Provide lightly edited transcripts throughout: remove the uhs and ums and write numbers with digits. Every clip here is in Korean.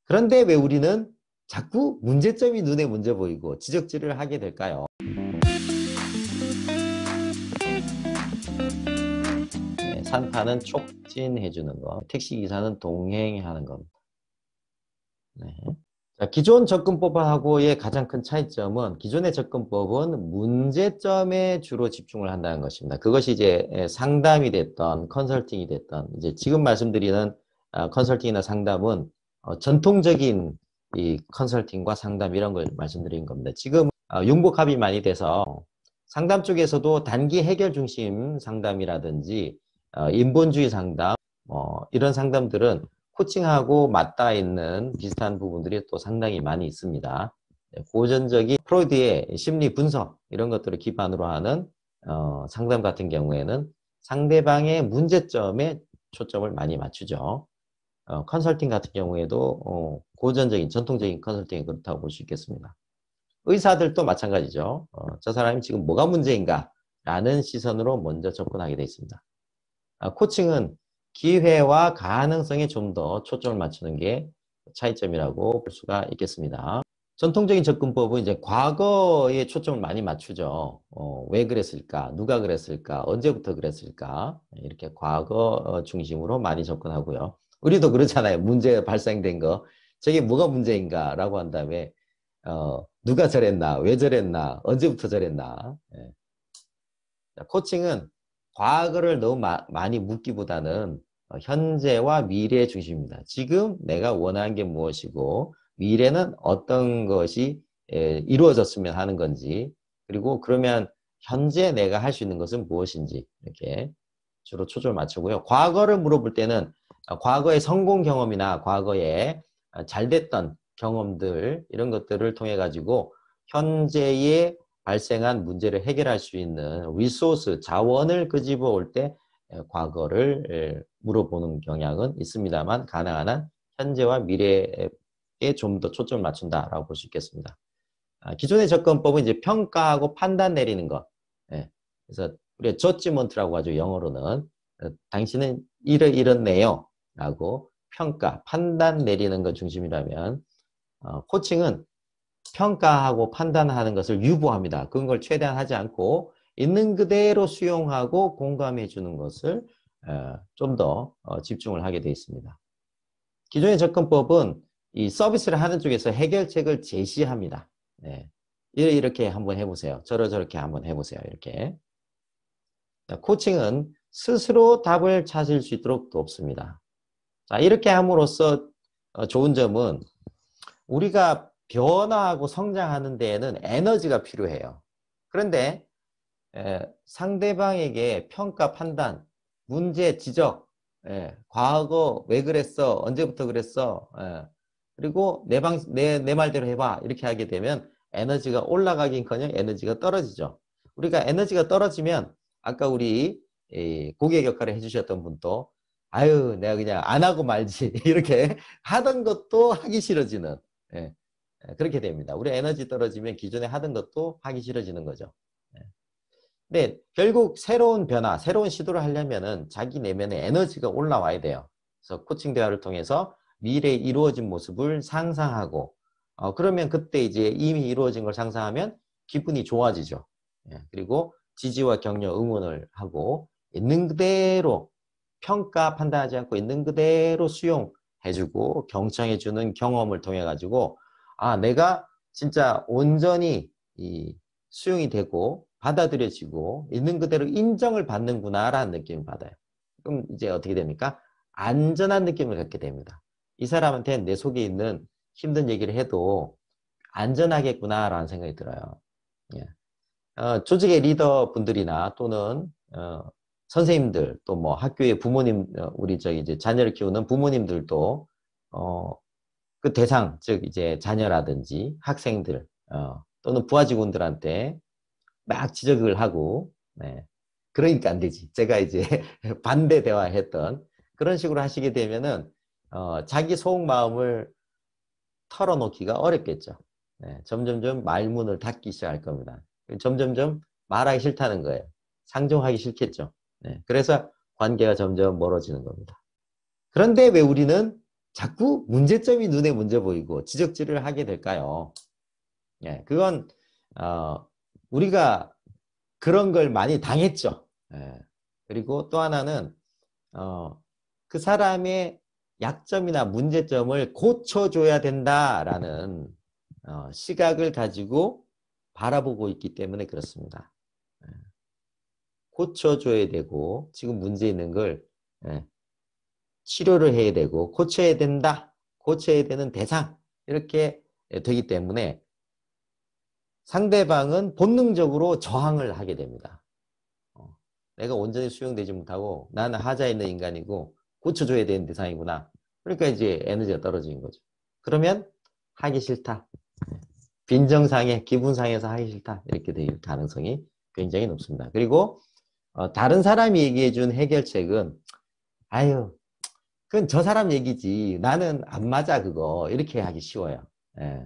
그런데 왜 우리는 자꾸 문제점이 눈에 먼저 보이고 지적질을 하게 될까요? 네, 산타는 촉진해주는 것, 택시기사는 동행하는 겁니다. 네. 자, 기존 접근법하고의 가장 큰 차이점은 기존의 접근법은 문제점에 주로 집중을 한다는 것입니다. 그것이 이제 상담이 됐던 컨설팅이 됐던 이제 지금 말씀드리는 컨설팅이나 상담은 전통적인 이 컨설팅과 상담 이런 걸 말씀드린 겁니다. 지금 융복합이 많이 돼서 상담 쪽에서도 단기 해결 중심 상담이라든지 인본주의 상담 이런 상담들은 코칭하고 맞닿아 있는 비슷한 부분들이 또 상당히 많이 있습니다. 고전적인 프로이드의 심리 분석 이런 것들을 기반으로 하는 상담 같은 경우에는 상대방의 문제점에 초점을 많이 맞추죠. 컨설팅 같은 경우에도 고전적인 전통적인 컨설팅이 그렇다고 볼 수 있겠습니다. 의사들도 마찬가지죠. 저 사람이 지금 뭐가 문제인가 라는 시선으로 먼저 접근하게 되어 있습니다. 코칭은 기회와 가능성에 좀 더 초점을 맞추는 게 차이점이라고 볼 수가 있겠습니다. 전통적인 접근법은 이제 과거에 초점을 많이 맞추죠. 왜 그랬을까? 누가 그랬을까? 언제부터 그랬을까? 이렇게 과거 중심으로 많이 접근하고요. 우리도 그렇잖아요. 문제 발생된 거. 저게 뭐가 문제인가? 라고 한 다음에 누가 저랬나? 왜 저랬나? 언제부터 저랬나? 예. 코칭은 과거를 너무 많이 묻기보다는 현재와 미래 중심입니다. 지금 내가 원하는 게 무엇이고 미래는 어떤 것이 이루어졌으면 하는 건지 그리고 그러면 현재 내가 할 수 있는 것은 무엇인지 이렇게 주로 초점을 맞추고요. 과거를 물어볼 때는 과거의 성공 경험이나 과거에 잘 됐던 경험들 이런 것들을 통해 가지고 현재의 발생한 문제를 해결할 수 있는 리소스, 자원을 끄집어 올 때 과거를 물어보는 경향은 있습니다만 가능한 한 현재와 미래에 좀 더 초점을 맞춘다라고 볼 수 있겠습니다. 기존의 접근법은 이제 평가하고 판단 내리는 것. 예. 그래서 우리가 저지먼트라고 하죠. 영어로는. 당신은 이렇네요. 라고 평가, 판단 내리는 것 중심이라면 코칭은 평가하고 판단하는 것을 유보합니다. 그런 걸 최대한 하지 않고 있는 그대로 수용하고 공감해 주는 것을 좀 더 집중을 하게 되어 있습니다. 기존의 접근법은 이 서비스를 하는 쪽에서 해결책을 제시합니다. 네. 이렇게 한번 해보세요. 저렇게 한번 해보세요. 이렇게. 자, 코칭은 스스로 답을 찾을 수 있도록 돕습니다. 자, 이렇게 함으로써 좋은 점은 우리가 변화하고 성장하는 데에는 에너지가 필요해요. 그런데 상대방에게 평가, 판단, 문제, 지적, 과거 왜 그랬어? 언제부터 그랬어? 그리고 내 말대로 해봐. 이렇게 하게 되면 에너지가 올라가긴커녕 에너지가 떨어지죠. 우리가 에너지가 떨어지면 아까 우리 고객 역할을 해주셨던 분도 아유 내가 그냥 안 하고 말지 이렇게 하던 것도 하기 싫어지는 예, 그렇게 됩니다. 우리 에너지 떨어지면 기존에 하던 것도 하기 싫어지는 거죠. 네, 결국 새로운 변화, 새로운 시도를 하려면은 자기 내면의 에너지가 올라와야 돼요. 그래서 코칭 대화를 통해서 미래에 이루어진 모습을 상상하고, 그러면 그때 이제 이미 이루어진 걸 상상하면 기분이 좋아지죠. 예, 그리고 지지와 격려, 응원을 하고 있는 그대로 평가, 판단하지 않고 있는 그대로 수용해주고 경청해주는 경험을 통해 가지고 내가 진짜 온전히 수용이 되고 받아들여지고 있는 그대로 인정을 받는구나라는 느낌을 받아요. 그럼 이제 어떻게 됩니까? 안전한 느낌을 갖게 됩니다. 이 사람한테 내 속에 있는 힘든 얘기를 해도 안전하겠구나라는 생각이 들어요. 예. 조직의 리더분들이나 또는 선생님들 또 뭐 학교의 부모님 우리 이제 자녀를 키우는 부모님들도 그 대상 즉 이제 자녀라든지 학생들 또는 부하 직원들한테 막 지적을 하고 네. 그러니까 안 되지. 제가 이제 반대 대화했던 그런 식으로 하시게 되면은 자기 속마음을 털어놓기가 어렵겠죠. 네. 점점점 말문을 닫기 시작할 겁니다. 점점점 말하기 싫다는 거예요. 상종하기 싫겠죠. 네. 그래서 관계가 점점 멀어지는 겁니다. 그런데 왜 우리는 자꾸 문제점이 눈에 먼저 보이고 지적질을 하게 될까요? 예, 그건 우리가 그런 걸 많이 당했죠. 예. 그리고 또 하나는 그 사람의 약점이나 문제점을 고쳐줘야 된다라는 시각을 가지고 바라보고 있기 때문에 그렇습니다. 예. 고쳐줘야 되고 지금 문제 있는 걸 예, 치료를 해야 되고 고쳐야 된다. 고쳐야 되는 대상 이렇게 되기 때문에 상대방은 본능적으로 저항을 하게 됩니다. 내가 온전히 수용되지 못하고 나는 하자 있는 인간이고 고쳐줘야 되는 대상이구나. 그러니까 이제 에너지가 떨어지는 거죠. 그러면 하기 싫다. 빈정상해, 기분상해서 하기 싫다. 이렇게 될 가능성이 굉장히 높습니다. 그리고 다른 사람이 얘기해준 해결책은 아유, 그건 저 사람 얘기지. 나는 안 맞아 그거. 이렇게 하기 쉬워요. 예.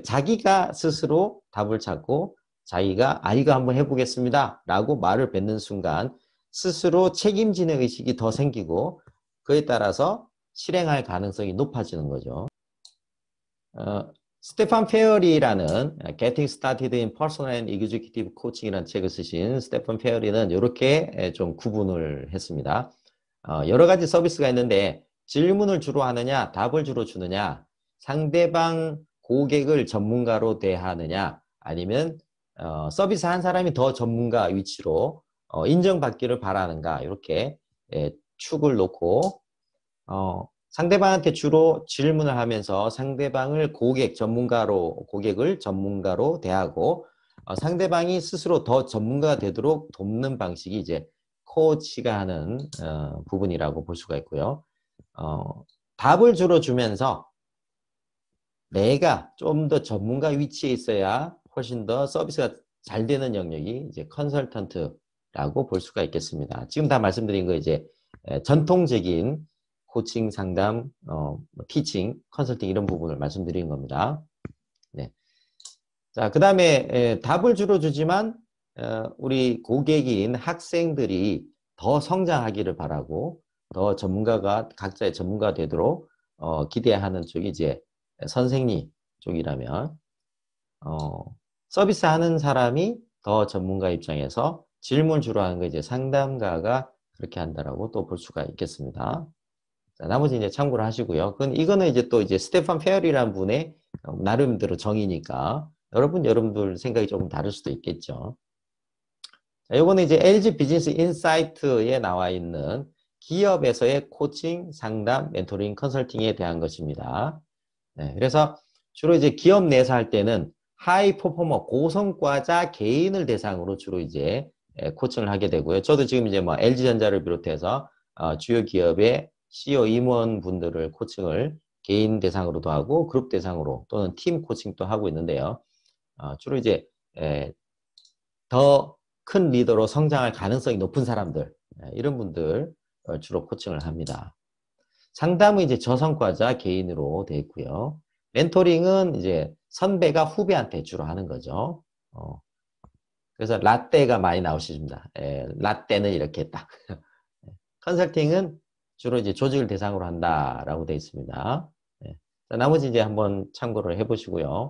자기가 스스로 답을 찾고 자기가 이거 한번 해보겠습니다 라고 말을 뱉는 순간 스스로 책임지는 의식이 더 생기고 그에 따라서 실행할 가능성이 높아지는 거죠. 스테판 페어리라는 Getting Started in Personal and Executive Coaching이라는 책을 쓰신 스테판 페어리는 이렇게 좀 구분을 했습니다. 여러 가지 서비스가 있는데 질문을 주로 하느냐 답을 주로 주느냐 상대방 고객을 전문가로 대하느냐 아니면 서비스 한 사람이 더 전문가 위치로 인정받기를 바라는가 이렇게 축을 놓고 상대방한테 주로 질문을 하면서 상대방을 고객을 전문가로 대하고 상대방이 스스로 더 전문가가 되도록 돕는 방식이 이제 코치가 하는 부분이라고 볼 수가 있고요. 답을 주로 주면서 내가 좀 더 전문가 위치에 있어야 훨씬 더 서비스가 잘 되는 영역이 이제 컨설턴트라고 볼 수가 있겠습니다. 지금 다 말씀드린 거 이제 전통적인 코칭, 상담, 티칭, 컨설팅 이런 부분을 말씀드린 겁니다. 네. 자, 그 다음에 답을 주로 주지만 우리 고객인 학생들이 더 성장하기를 바라고 더 전문가가 각자의 전문가가 되도록 기대하는 쪽이 이제 선생님 쪽이라면 서비스 하는 사람이 더 전문가 입장에서 질문 주로 하는 거 이제 상담가가 그렇게 한다라고 또 볼 수가 있겠습니다. 자, 나머지 이제 참고를 하시고요. 이거는 이제 또 이제 스테판 페어리라는 분의 나름대로 정의니까 여러분들 생각이 조금 다를 수도 있겠죠. 자, 요거는 이제 LG 비즈니스 인사이트에 나와 있는 기업에서의 코칭, 상담, 멘토링, 컨설팅에 대한 것입니다. 네, 그래서 주로 이제 기업 내에서 할 때는 하이 퍼포머, 고성과자 개인을 대상으로 주로 이제 코칭을 하게 되고요. 저도 지금 이제 뭐 LG전자를 비롯해서 주요 기업의 CEO 임원분들을 코칭을 개인 대상으로도 하고 그룹 대상으로 또는 팀 코칭도 하고 있는데요. 주로 이제 더 큰 리더로 성장할 가능성이 높은 사람들 이런 분들 주로 코칭을 합니다. 상담은 이제 저성과자 개인으로 되어 있고요. 멘토링은 이제 선배가 후배한테 주로 하는 거죠. 그래서 라떼가 많이 나오십니다. 라떼는 이렇게 딱. 컨설팅은 주로 이제 조직을 대상으로 한다라고 되어 있습니다. 자, 나머지 이제 한번 참고를 해보시고요.